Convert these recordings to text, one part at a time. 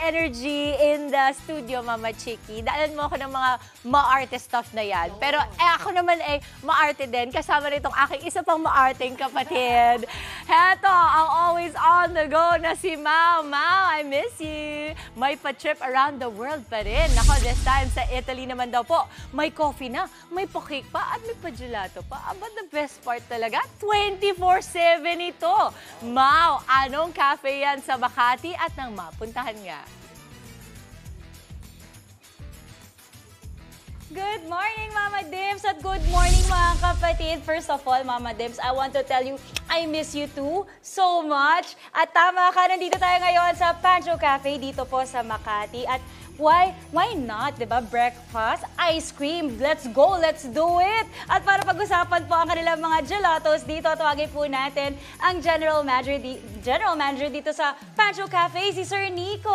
energy in the studio, Mama Chiki. Daanan mo ako ng mga maarte stuff na yan. Pero ako naman ay maarte din. Kasama nitong aking isa pang maarteng kapatid. Heto, ang always on the go na si Mau. Mau, I miss you. May pa-trip around the world pa rin. Nako, this time sa Italy naman daw po. May coffee na, may pa-cake pa, at may pa-gelato pa. But the best part talaga, 24/7 ito. Mau, anong cafe yan sa Makati at nang mapuntahan nga? Good morning, Mama Dims, at good morning, mga kapatid. First of all, Mama Dims, I want to tell you, I miss you too so much. At tama ka, nandito tayo ngayon sa Pancho Cafe dito po sa Makati. At why not, diba? Breakfast, ice cream, let's go, let's do it! At para pag-usapan po ang kanilang mga gelatos dito, tawagin po natin ang General Manager dito sa Pancho Cafe, si Sir Nico.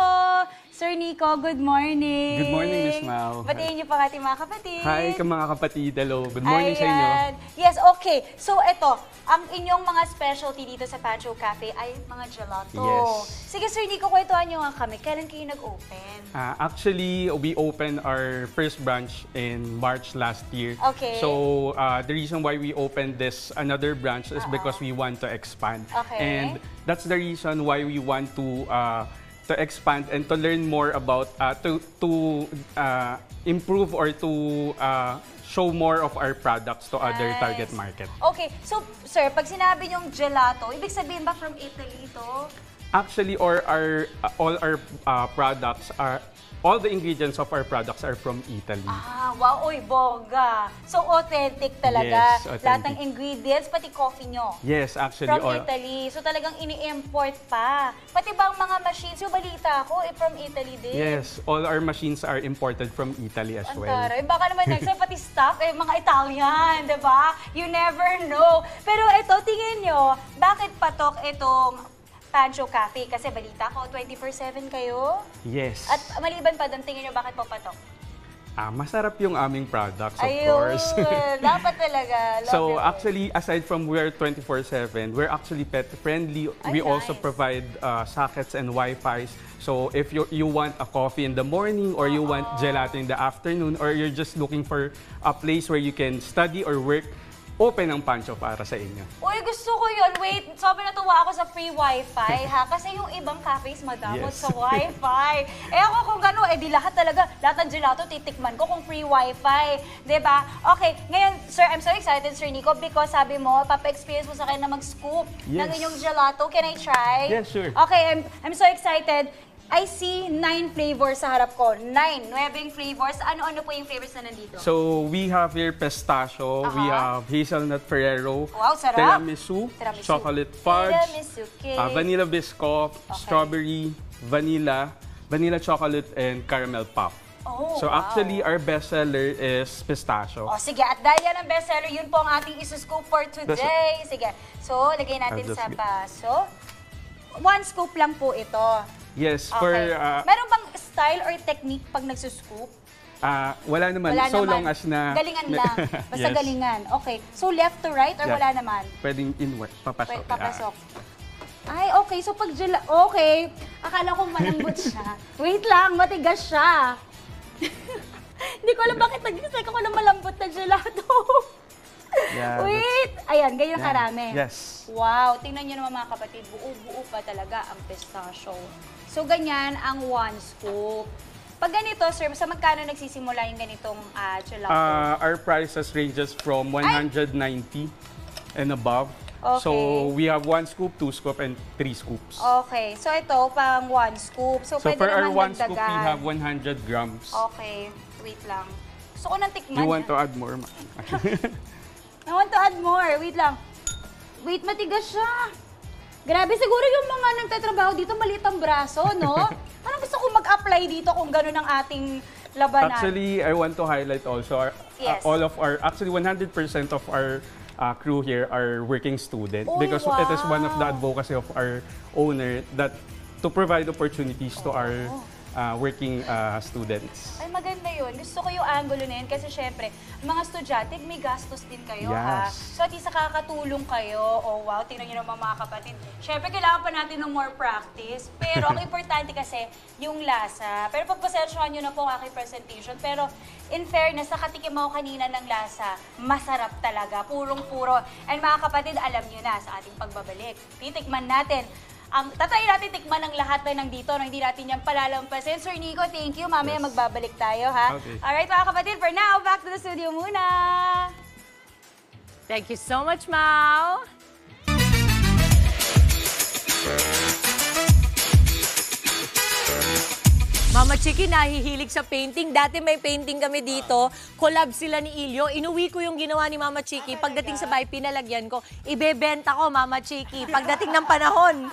Sir Nico, good morning. Good morning, Miss Mau. Batiin niyo pa ating mga kapatid. Hi, mga kapatid. Hello. Good morning sa inyo. Yes, okay. So, ito, ang inyong mga specialty dito sa Pancho Cafe ay mga gelato. Yes. Sige, Sir Nico, kwentuhan niyo nga kami. Kailan kayo nag-open? Actually, we opened our first branch in March last year. Okay. So, the reason why we opened this another branch is because we want to expand. Okay. And that's the reason why we want to expand and to learn more about, to improve or to show more of our products to other target market. Okay, so sir, pag sinabi niyong gelato, ibig sabihin ba from Italy ito? Actually, all our products are, all the ingredients of our products are from Italy. Ah, wow, oy, bongga. So, authentic talaga. Yes, authentic. Lahat ng ingredients, pati coffee nyo. Yes, actually. From Italy. So, talagang ini-import pa. Pati bang mga machines, yung balita ko, from Italy din. Yes, all our machines are imported from Italy as well. Taray, baka naman next time pati staff, mga Italian, di ba? You never know. Pero ito, tingin nyo, bakit patok itong Pancho Cafe? Kasi balita ko, 24/7 kayo? Yes. At maliban pa doon, tingin nyo bakit po patok? Masarap yung aming products, of Ayun, course. dapat talaga. Love So it. actually, aside from we're 24/7, we're actually pet friendly. Ay, We also nice. provide sockets and Wi-Fi's. So if you want a coffee in the morning, or you want gelato in the afternoon, or you're just looking for a place where you can study or work, open ang Pancho para sa inyo. Uy, gusto ko yun. Wait, sabi natuwa ako sa free wifi, ha? Kasi yung ibang cafes madamot Yes. sa wifi. Ako kung gano'n, di lahat talaga, lahat ng gelato titikman ko kung free wifi. Diba? Okay, ngayon, sir, I'm so excited, Sir Nico, because sabi mo, papa-experience mo sa akin na mag-scoop ng Yes. inyong gelato. Can I try? Yes, sure. Okay, I'm so excited. I see 9 flavors sa harap ko. 9 flavors. Ano-ano po yung flavors na nandito? So we have here pistachio, we have hazelnut Ferrero, Wow, sarap. tiramisu, Tiramisu. chocolate fudge, Tiramisu cake. vanilla biscoff, strawberry, vanilla chocolate, and caramel pop. Oh, So wow. actually, our bestseller is pistachio. O sige, at dahil yan ang bestseller, yun po ang ating isuscoop for today. Sige, so lagay natin I'll just sa get- baso. 1 scoop lang po ito. Yes, Okay. for Meron bang style or technique pag nagsuscoop? wala naman. Wala So naman. long as na Galingan lang. Basta Yes. galingan. Okay. So left to right or Yeah. wala naman? Pwedeng inward, papasok. Papasok. Ay, okay. So pag okay. Akala ko malambot siya. Wait lang, matigas siya. Hindi ko alam bakit nag-decide ako ng malambot na gelato. Yeah, Wait! Ayan, ganyan Yeah. karami. Yes. Wow, tingnan nyo naman mga kapatid, buo-buo pa talaga ang pistachio. So, ganyan ang 1 scoop. Pag ganito, sir, sa magkano nagsisimula yung ganitong gelato? Our prices ranges from 190 and above. Okay. So we have 1 scoop, 2 scoop, and 3 scoops. Okay, so ito pang 1 scoop. So, So pwede for our naman 1 scoop, we dagdagan. have 100 grams. Okay, wait lang. Gusto ko nang tikman. You want to add more? I want to add more. Wait lang. Wait, matigas siya. Grabe, siguro yung mga nagtatrabaho dito, maliit ang braso, no? Parang gusto ko mag-apply dito kung gano'n ang ating labanan. Actually, I want to highlight also Yes. all of our, actually 100% of our crew here are working student, Uy, because it is one of the wow. advocacy of our owner that to provide opportunities to our working students. Ay, maganda yun. Gusto ko yung angulo na yun kasi syempre, mga estudyante, may gastos din kayo, ha? Yes. So, at least nakakatulong kayo. Oh, wow, tingnan nyo naman mga kapatid. Syempre, kailangan pa natin ng more practice. Pero, ang importante kasi, yung lasa. Pero pagpasensyahan nyo na po ang aking presentation. Pero, in fairness, nakatikim ako kanina ng lasa. Masarap talaga. Purong-puro. And mga kapatid, alam nyo na sa ating pagbabalik. Titikman natin. Tatry natin tikman ang lahat na nandito, no? Hindi natin yan palalampasin. Sir Nico, thank you. Mamaya Yes. magbabalik tayo, ha? Okay. Alright, mga kapatid, for now, back to the studio muna. Thank you so much, Mau. Mama Chiki, nahihilig sa painting. Dati may painting kami dito. Collab sila ni Ilyo. Inuwi ko yung ginawa ni Mama Chiki. Pagdating sa bahay, pinalagyan ko. Ibebenta ko, Mama Chiki. Pagdating ng panahon.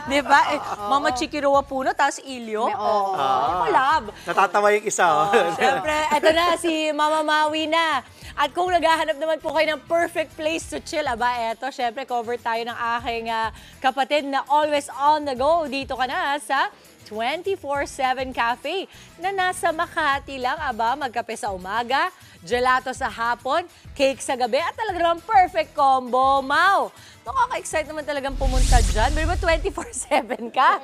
Di ba? Eh, Mama Chiki Roa Puno, tapos Ilyo. Collab. Natatawa yung isa, oh. Siyempre, eto na, si Mama Maui na. At kung naghahanap naman po kayo ng perfect place to chill, aba, eto, siyempre, cover tayo ng aking kapatid na always on the go. Dito ka na sa 24/7 Cafe na nasa Makati lang, aba, magkape sa umaga, gelato sa hapon, cake sa gabi, at talagang perfect combo, Mau. Nakaka-excite naman talagang pumunta dyan. Pero ba 24/7 ka?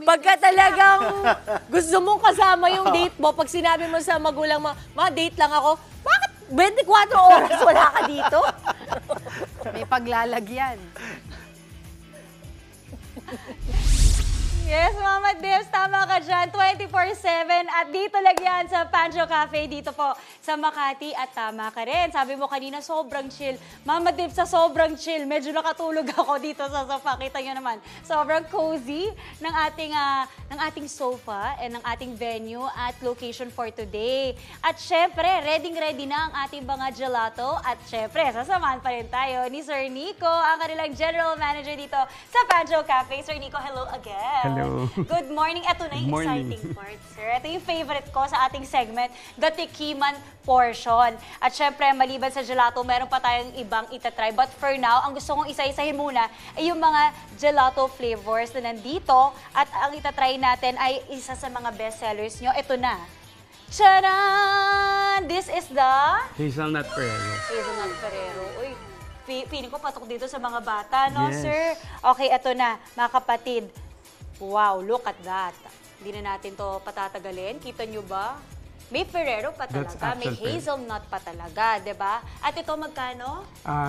Pagka talagang gusto mong kasama yung date mo, pag sinabi mo sa magulang mo, date lang ako, bakit 24 oras wala ka dito? May paglalagyan. Yes, Mama Dips, tama ka dyan. 24/7 at dito lang yan sa Pancho Cafe dito po sa Makati at tama ka rin. Sabi mo kanina, sobrang chill. Mama Dips, sa sobrang chill, medyo nakatulog ako dito sa sofa. Kita nyo naman, sobrang cozy ng ating sofa and ng ating venue at location for today. At syempre, ready na ang ating mga gelato at syempre, sasamahan pa rin tayo ni Sir Nico, ang kanilang General Manager dito sa Pancho Cafe. Sir Nico, hello again. Hello. Good morning. Ito na yung Good morning. exciting part, sir. Ito yung favorite ko sa ating segment, the tikiman portion. At syempre, maliban sa gelato, meron pa tayong ibang itatry. But for now, ang gusto kong isa-isahin muna ay yung mga gelato flavors na nandito. At ang itatry natin ay isa sa mga bestsellers nyo. Ito na. Charan! This is the Hazelnut Ferrero. Hazelnut Ferrero. Uy, feeling ko patok dito sa mga bata, no, Yes. sir? Okay, ito na, mga kapatid. Wow, look at that. Hindi na natin to patatagalin. Kita nyo ba? May Ferrero pa That's talaga, may actual Ferrero. hazelnut pa talaga, di ba? At ito magkano?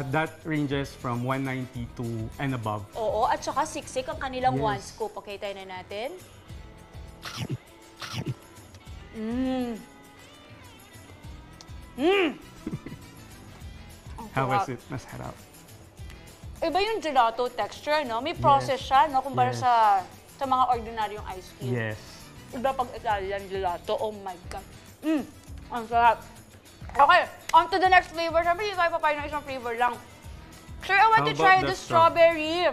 That ranges from 190 to and above. Oo, at saka siksik ang kanilang Yes. one scoop. Okay, tayo na natin. How was it? Masarap. Iba yung gelato texture, no? May process siya, no? Kumpara Yes. sa mga ordinaryong ice cream. Yes. Iba pag Italian gelato. Oh my God. Ang sarap. Okay, on to the next flavor. Siyempre, hindi tayo papayin ng isang flavor lang. Sir, I want How to try about the the straw- strawberry.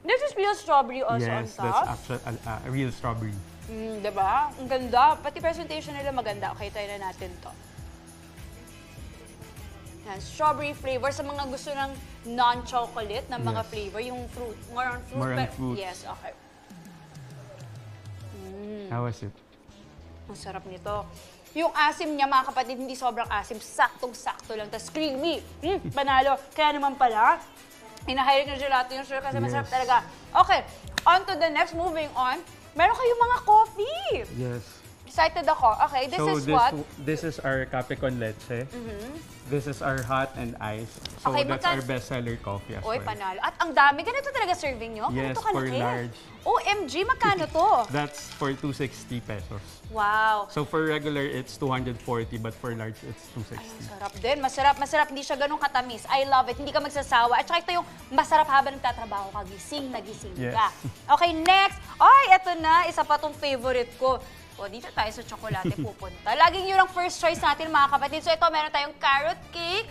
This is real strawberry also on Yes, top. that's actual real strawberry. Diba? Ang ganda. Pati presentation nila maganda. Okay, try na natin to. Yan, strawberry flavor. Sa mga gusto ng non-chocolate na mga Yes. flavor, yung fruit. More on fruit. More on pero- fruit. Yes, okay. How was it? Ang sarap nito. Yung asim niya, mga kapatid, hindi sobrang asim. Saktong-sakto lang. Tapos creamy. Panalo. Kaya naman pala, inahilig ng gelato yung sure kasi masarap Yes. talaga. Okay, on to the next. Moving on. Meron kayong mga coffee. Yes. Excited ako. Okay, this is what? This is our cafe con leche. This is our hot and ice. So Okay, that's our bestseller coffee as Oy, well. panalo. At ang dami. Ganito talaga serving nyo? Yes, Ganito for kalaki? large. OMG, magkano to? That's for 260 pesos. Wow. So for regular, it's 240, but for large, it's 260. Sarap din. Masarap, masarap. Hindi siya ganun katamis. I love it. Hindi ka magsasawa. At saka ito yung masarap habang nagtatrabaho ka. Gising na gising Yes. ka. Okay, next. Ay, eto na. Isa pa tong favorite ko. O, dito tayo sa tsokolate pupunta. Laging yun ang first choice natin, mga kapatid. So ito, meron tayong carrot cake.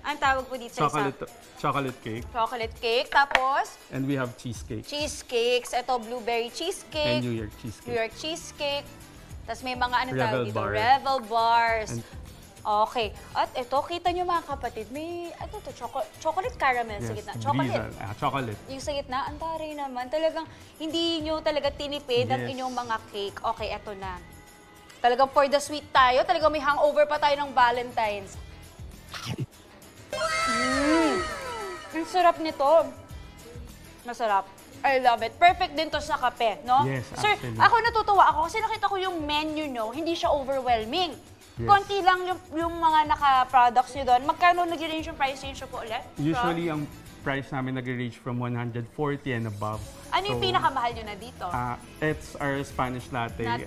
Ang tawag po dito sa isa? Chocolate cake. Chocolate cake. Tapos, And we have cheesecake. cheesecakes. Ito, blueberry And cheesecake. New York cheesecake. New York cheesecake. Tapos may mga ano tawag Revel dito? bar. Revel bars. And Okay. At ito, kita nyo mga kapatid, may ano to, chocolate caramel sa gitna. Chocolate. drizzle. Chocolate. Yung sa gitna, ang taray naman. Talagang hindi nyo talaga tinipid ang Yes. inyong mga cake. Okay, eto na. Talagang for the sweet tayo. Talagang may hangover pa tayo ng Valentine's. Ang sarap nito. Masarap. I love it. Perfect din to sa kape, no? Yes, Sir, actually. ako natutuwa ako kasi nakita ko yung menu nyo, hindi siya overwhelming. Yes. Konti lang yung mga naka-products nyo doon. Magkano nag-range yung price range nyo po ulit? Usually, ang price namin nag-range from 140 and above. Ano yung So, pinakamahal nyo na dito? It's our Spanish latte, Na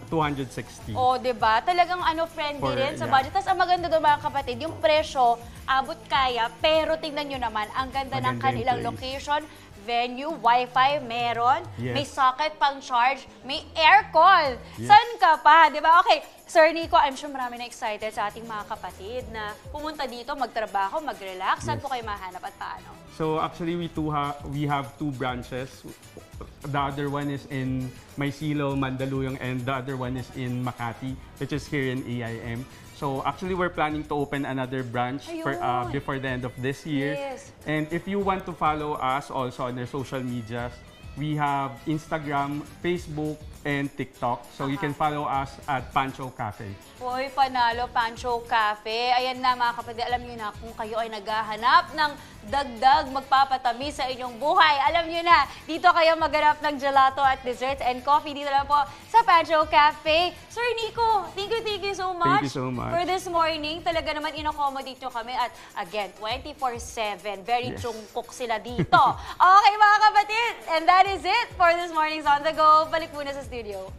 260. O, diba? Talagang friendly For- rin sa yeah. budget. Tapos ang maganda doon mga kapatid, yung presyo, abot kaya, pero tingnan nyo naman, ang ganda ng Maganda yung kanilang place. location, venue, wifi, meron, Yes. may socket pang charge, may aircon. Yes. San ka pa, di ba? Okay, Sir Nico, I'm sure marami na excited sa ating mga kapatid na pumunta dito, magtrabaho, mag-relax. Saan po kayo mahanap at paano? So actually, we have two branches. The other one is in Maysilo, Mandaluyong, and the other one is in Makati, which is here in AIM. So actually, we're planning to open another branch Ayun. before the end of this year. Yes. And if you want to follow us also on their social medias, we have Instagram, Facebook, and TikTok. So you can follow us at Pancho Cafe. Hoy, panalo, Pancho Cafe. Ayan na mga kapatid, alam niyo na kung kayo ay naghahanap ng dagdag magpapatamis sa inyong buhay. Alam niyo na, dito kayo maghanap ng gelato at desserts and coffee. Dito lang po sa Pancho Cafe. Sir Nico, thank you so much. Thank you so much. For this morning, talaga naman in-accommodate nyo kami at again, 24/7. Very Yes. chungkok sila dito. Okay mga kapatid, and that is it for this morning's On The Go. Balik muna sa studio.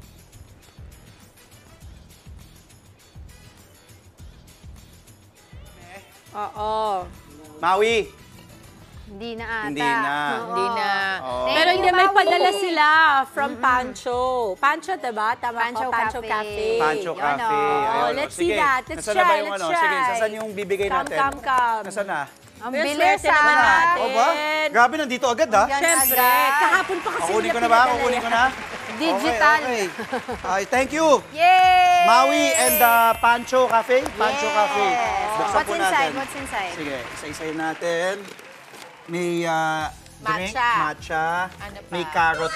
Oo. Maui. Hindi na ata. Hindi na. Oo. Hindi na. Oo. Pero Thank hindi, you, may Maui. padala sila from Pancho. Pancho, diba? Tama Pancho ko, Pancho Cafe. Cafe. Pancho Yun, Cafe. oh. Ayun, Let's sige. see that. Let's Nasaan na ba try, yung let's ano? try. Sige, saan yung bibigay Come, natin? come. Nasaan na? Ang Yes, bilis swerte ah. naman natin. O ba? Grabe, nandito agad ha? Yan Siyempre, agad. kahapon pa kasi Kukunin nila ko na ba? pinadala Kukunin ko na? Digital. Okay, okay. Ay, thank you. Yay! Maui and Pancho Cafe. Pancho Yes. Cafe. Buksan What's po inside? natin. What's inside? Sige, isa-isayin natin. May drink, Matcha. matcha. Ano pa? May carrot.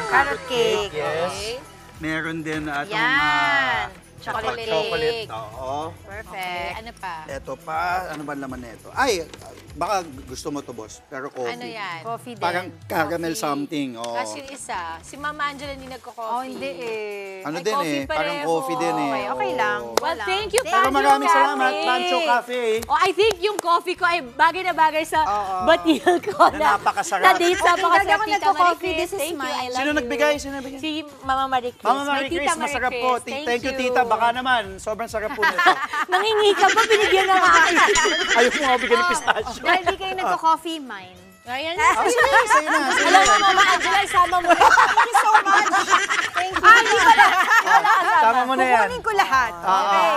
Carrot cake. Yes. Okay. Meron din itong Yan. Chocolate chocolate. cake. Oo. Perfect. Ano pa? Ito pa, ano ba laman nito? Ay, baka gusto mo to, boss. Pero coffee. Ano yan? Coffee din. Parang caramel Coffee. something. Oh. Kasi yung isa, si Mama Angela hindi nagko-coffee. Oh, hindi eh. Ano Ay, din coffee eh, parang pareho. coffee din eh. Okay, okay lang. Oo. Well, Wala. thank you, Pero Pero Pancho maraming Cafe. salamat, Pancho Cafe. Oh, I think yung coffee ko ay bagay na bagay sa batil ko Na napakasarap. Na date sa mga Lagi ako Tita nagko-coffee. Marie Chris. This is Thank you. mine. I love Sino you. nagbigay? Sino nagbigay? Si Mama Marie Chris. Mama Marie My Tita Chris, masarap po. Chris. Thank you, tita. Baka naman, sobrang sarap po nito. Nangingi ka pa, binigyan na nga. Ayaw mo nga bigyan ng pistachio. Dahil di kayo nagko-coffee, mine. Ayan. Ah, sige, sa'yo na. Sa'yo Alam na. mo, Mama Angela, isama mo. Thank you so much. Thank you. Hindi pala. Tama mo na yan. Kukunin ko lahat. Okay.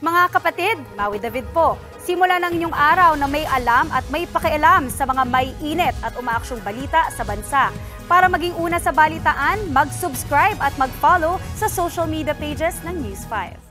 Mga kapatid, Maui David po. Simula ng inyong araw na may alam at may pakialam sa mga may init at umaaksyong balita sa bansa. Para maging una sa balitaan, mag-subscribe at mag-follow sa social media pages ng News 5.